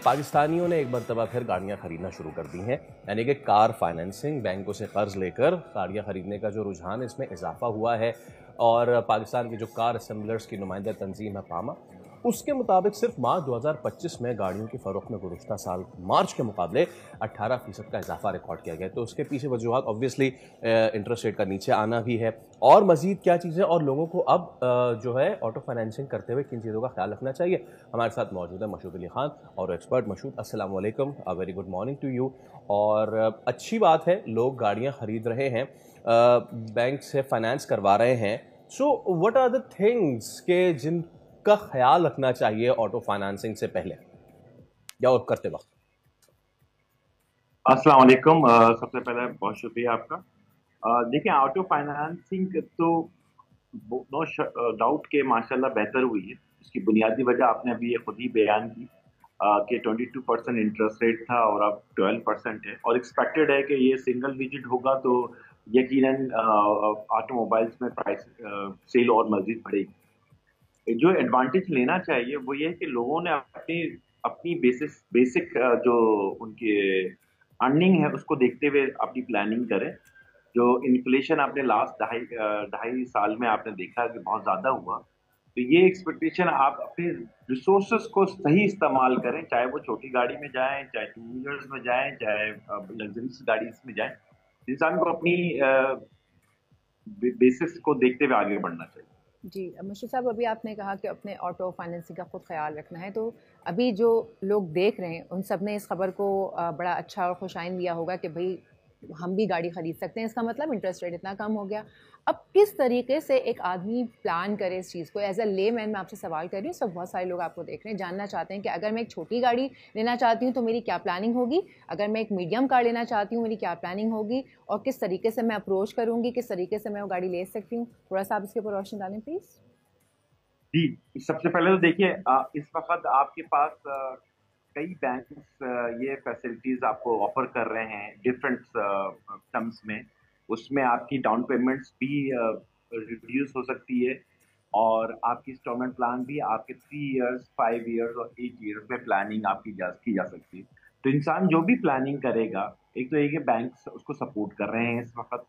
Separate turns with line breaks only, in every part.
पाकिस्तानियों ने एक मरतबा फिर गाड़ियाँ खरीदना शुरू कर दी हैं, यानी कि कार फाइनेंसिंग, बैंकों से कर्ज लेकर गाड़ियाँ खरीदने का जो रुझान है इसमें इजाफा हुआ है। और पाकिस्तान की जो कार असेंबलर्स की नुमाइंदा तंजीम है पामा, उसके मुताबिक सिर्फ मार्च 2025 में गाड़ियों की फ़रोख्त में गुज़श्ता साल मार्च के मुकाबले 18% का इजाफा रिकॉर्ड किया गया। तो उसके पीछे वजूहत ऑब्वियसली इंटरेस्ट रेट का नीचे आना भी है, और मज़ीद क्या चीज़ें, और लोगों को अब जो है ऑटो फाइनेंसिंग करते हुए किन चीज़ों का ख्याल रखना चाहिए। हमारे साथ मौजूद है मशहूद अली खान और एक्सपर्ट। मशहूद, अस्सलाम वालेकुम, a very good morning to you. और अच्छी बात है, लोग गाड़ियाँ ख़रीद रहे हैं, बैंक से फाइनेंस करवा रहे हैं। So what are the things के जिनका ख्याल रखना चाहिए ऑटो फाइनेंसिंग से पहले या और करते वक्त?
अस्सलाम वालेकुम। सबसे पहले बहुत शुक्रिया आपका। देखिए, ऑटो फाइनेंसिंग तो नो डाउट के माशाल्लाह बेहतर हुई है। उसकी बुनियादी वजह आपने अभी ये खुद ही बयान की कि 22% इंटरेस्ट रेट था और अब 12% है, और एक्सपेक्टेड है कि ये सिंगल डिजिट होगा, तो यकीनन ऑटोमोबाइल्स में प्राइस सेल और मजीद बढ़ेगी। जो एडवांटेज लेना चाहिए वो ये है कि लोगों ने अपनी अपनी बेसिक जो उनके अर्निंग है उसको देखते हुए अपनी प्लानिंग करें। जो इन्फ्लेशन आपने लास्ट ढाई साल में आपने देखा कि बहुत ज्यादा हुआ, तो ये एक्सपेक्टेशन आप अपने रिसोर्सेस को सही इस्तेमाल करें, चाहे वो छोटी गाड़ी में जाएं, चाहे टू व्हीलर्स में जाएं, चाहे लग्जरीज गाड़ी में जाएं। इंसान को अपनी बेसिस को देखते हुए आगे बढ़ना चाहिए।
जी मुश्ताक साहब, अभी आपने कहा कि अपने ऑटो फाइनेंसिंग का खुद ख्याल रखना है, तो अभी जो लोग देख रहे हैं उन सब ने इस खबर को बड़ा अच्छा और खुशाइन लिया होगा कि भाई हम भी गाड़ी ख़रीद सकते हैं, इसका मतलब इंटरेस्ट रेट इतना कम हो गया। अब किस तरीके से एक आदमी प्लान करे इस चीज़ को? एज अ ले मैन मैं आपसे सवाल कर रही हूँ, सब बहुत सारे लोग आपको देख रहे हैं, जानना चाहते हैं कि अगर मैं एक छोटी गाड़ी लेना चाहती हूँ तो मेरी क्या प्लानिंग होगी, अगर मैं एक मीडियम कार लेना चाहती हूँ मेरी क्या प्लानिंग होगी, और किस तरीके से मैं अप्रोच करूँगी, किस तरीके से मैं वो गाड़ी ले सकती हूँ। थोड़ा सा आप इसके ऊपर रोशनी डालें प्लीज़।
जी, सबसे पहले तो देखिए, इस वक्त आपके पास कई बैंक्स ये फैसिलिटीज आपको ऑफर कर रहे हैं डिफरेंट टर्म्स में। उसमें आपकी डाउन पेमेंट्स भी रिड्यूस हो सकती है, और आपकी इंस्टॉलमेंट प्लान भी आपके 3 इयर्स, 5 इयर्स और 8 इयर्स में प्लानिंग आपकी की जा सकती है। तो इंसान जो भी प्लानिंग करेगा, एक तो ये बैंक उसको सपोर्ट कर रहे हैं इस वक्त।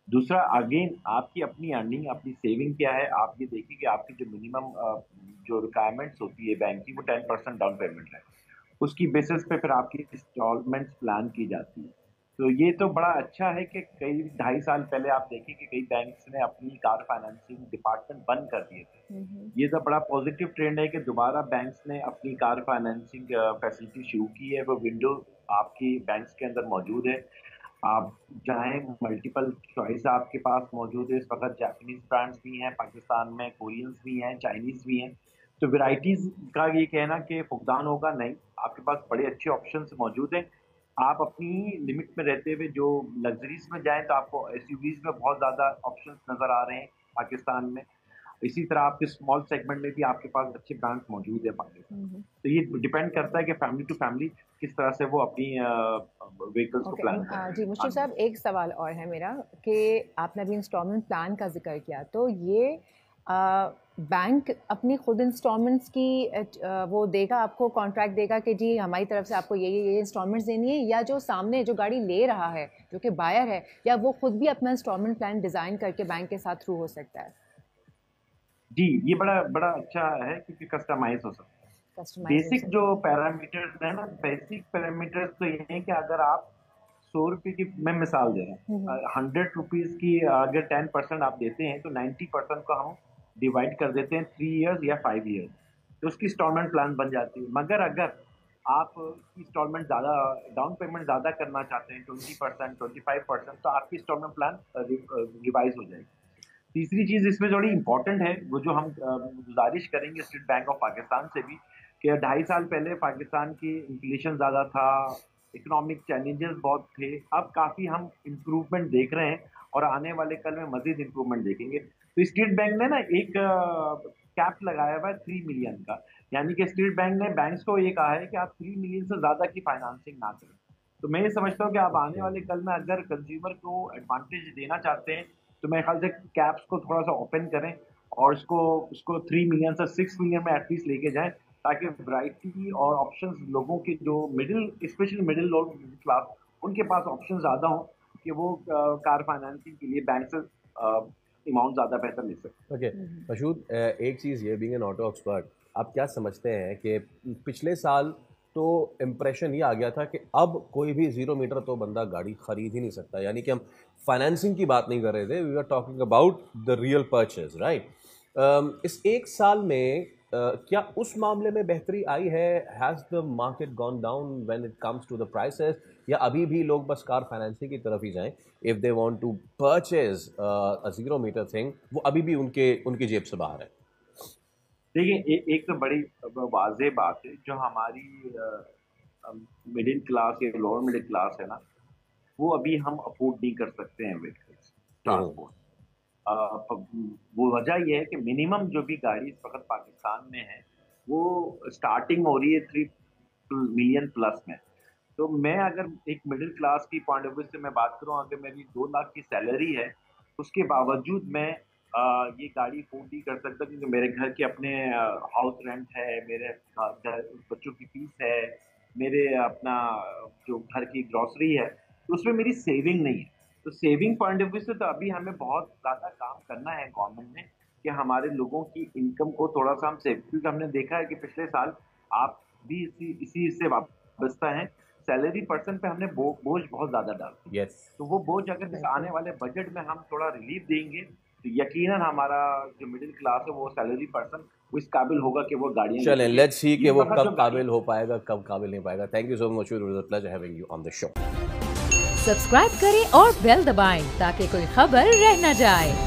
दूसरा, अगेन आपकी अपनी अर्निंग, अपनी सेविंग क्या है, आप ये देखिए कि आपकी जो मिनिमम जो रिक्वायरमेंट्स होती है बैंक की, वो 10% डाउन पेमेंट है। उसकी बेसिस पे फिर आपकी इंस्टॉलमेंट्स प्लान की जाती है। तो ये तो बड़ा अच्छा है कि कई ढाई साल पहले आप देखिए कि कई बैंक्स ने अपनी कार फाइनेंसिंग डिपार्टमेंट बंद कर दिए थे। ये तो बड़ा पॉजिटिव ट्रेंड है कि दोबारा बैंक्स ने अपनी कार फाइनेंसिंग फैसिलिटी शुरू की है। वो विंडो आपकी बैंक्स के अंदर मौजूद है। आप चाहें, मल्टीपल चॉइस आपके पास मौजूद है। इस वक्त जापानीज ब्रांड्स भी हैं पाकिस्तान में, कोरियंस भी हैं, चाइनीज भी हैं। तो वेराइटीज का ये कहना कि फुकदान होगा, नहीं, आपके पास बड़े अच्छे ऑप्शंस मौजूद हैं। आप अपनी लिमिट में रहते हुए जो लग्जरीज में जाएं तो आपको एसयूवीज में बहुत ज्यादा ऑप्शंस नजर आ रहे हैं पाकिस्तान में। इसी तरह आपके स्मॉल सेगमेंट में भी आपके पास अच्छे ब्रांड्स मौजूद है पाकिस्तान। तो ये डिपेंड करता है कि फैमिली टू फैमिली किस तरह से वो अपनी व्हीकल्स को प्लान करें।
जी मुश्ताक साहब, एक सवाल और है मेरा कि आपने अभी इंस्टॉलमेंट प्लान का जिक्र किया, तो ये बैंक अपनी खुद इंस्टॉलमेंट्स की वो देगा, आपको कॉन्ट्रैक्ट देगा कि जी हमारी तरफ से आपको ये इंस्टॉलमेंट्स देनी है, या जो सामने जो गाड़ी ले रहा है जो कि बायर है, या वो खुद भी अपना इंस्टॉलमेंट प्लान डिज़ाइन करके बैंक के साथ थ्रू हो सकता है?
जी, ये बड़ा बड़ा अच्छा है क्योंकि कस्टमाइज हो सकता है। बेसिक जो पैरामीटर्स है ना, बेसिक पैरामीटर्स तो ये है कि अगर आप 100 रुपए की, मैं मिसाल दे रहा हूँ, 100 रुपीज की अगर 10% आप देते हैं तो 90% को हम डिवाइड कर देते हैं 3 इयर्स या 5 इयर्स, तो उसकी इंस्टॉलमेंट प्लान बन जाती है। मगर अगर आप इंस्टॉलमेंट ज्यादा, डाउन पेमेंट ज्यादा करना चाहते हैं, 20%, 25%, तो आपकी इंस्टॉलमेंट प्लान रिवाइज हो जाएगी। तीसरी चीज इसमें थोड़ी इंपॉर्टेंट है, वो जो हम गुजारिश करेंगे स्टेट बैंक ऑफ पाकिस्तान से भी, कि ढाई साल पहले पाकिस्तान की इन्फ्लेशन ज्यादा था, इकोनॉमिक चैलेंजेस बहुत थे। अब काफी हम इम्प्रूवमेंट देख रहे हैं और आने वाले कल में मजीद इम्प्रूवमेंट देखेंगे। तो स्टेट बैंक ने ना एक कैप लगाया हुआ है 3 मिलियन का, यानी कि स्टेट बैंक ने बैंक्स को ये कहा है कि आप 3 मिलियन से ज्यादा की फाइनेंसिंग ना करें। तो मैं ये समझता हूँ कि आप आने वाले कल में अगर कंज्यूमर को एडवांटेज देना चाहते हैं तो मेरे ख्याल से कैप्स को थोड़ा सा ओपन करें और इसको 3 मिलियन से 6 मिलियन में एटलीस्ट लेके जाएं, ताकि वैरायटी और ऑप्शंस लोगों के जो स्पेशली मिडिल क्लास, उनके पास ऑप्शन ज़्यादा हो कि वो कार फाइनेंसिंग के लिए बैंक से अमाउंट ज़्यादा बेहतर ले सकें।
ओके मशहूद, एक चीज़ ये, बीइंग एन ऑटो एक्सपर्ट, आप क्या समझते हैं कि पिछले साल तो इम्प्रेशन ये आ गया था कि अब कोई भी 0 मीटर तो बंदा गाड़ी खरीद ही नहीं सकता, यानी कि हम फाइनेंसिंग की बात नहीं कर रहे थे, we are talking about the real purchase, right? इस एक साल में क्या उस मामले में बेहतरी आई है? Has the market gone down when it comes to the prices, या अभी भी लोग बस कार फाइनेंसिंग की तरफ ही जाएं if they want to purchase a 0 meter thing, वो अभी भी उनकी जेब से बाहर है?
देखिए, एक तो बड़ी वाज़ेह बात है, जो हमारी मिडिल क्लास या लोअर मिडिल क्लास है ना, वो अभी हम अफोर्ड नहीं कर सकते हैं व्हीकल्स ट्रांसपोर्ट। वो वजह ये है कि मिनिमम जो भी गाड़ी इस वक्त पाकिस्तान में है वो स्टार्टिंग हो रही है 3 मिलियन प्लस में। तो मैं अगर एक मिडिल क्लास की पॉइंट ऑफ व्यू से मैं बात करूँ, अगर मेरी 2 लाख की सैलरी है, उसके बावजूद मैं ये गाड़ी अफोर्ड नहीं कर सकता, क्योंकि मेरे घर के अपने हाउस रेंट है, मेरे बच्चों की फीस है, मेरे अपना जो घर की ग्रॉसरी है, तो उसमें मेरी सेविंग नहीं है। तो सेविंग पॉइंट ऑफ व्यू से तो अभी हमें बहुत ज़्यादा काम करना है गवर्नमेंट ने, कि हमारे लोगों की इनकम को थोड़ा सा हम सेव, क्योंकि हमने देखा है कि पिछले साल आप भी इसी से वाबस्ता हैं, सैलरी पर्सन पे हमने बोझ बहुत ज़्यादा डाला। तो वो बोझ अगर इस आने वाले बजट में हम थोड़ा रिलीफ देंगे तो यकीनन हमारा जो मिडिल क्लास है वो सैलरी पर्सन वो इस काबिल होगा कि वो गाड़ियाँ
चलें, लेट्स सी कि वो कब काबिल हो पाएगा, कब काबिल नहीं पाएगा। Thank you so much, it was a pleasure having you on the show.
Subscribe करें और बेल दबाएं ताकि कोई खबर रह न जाए।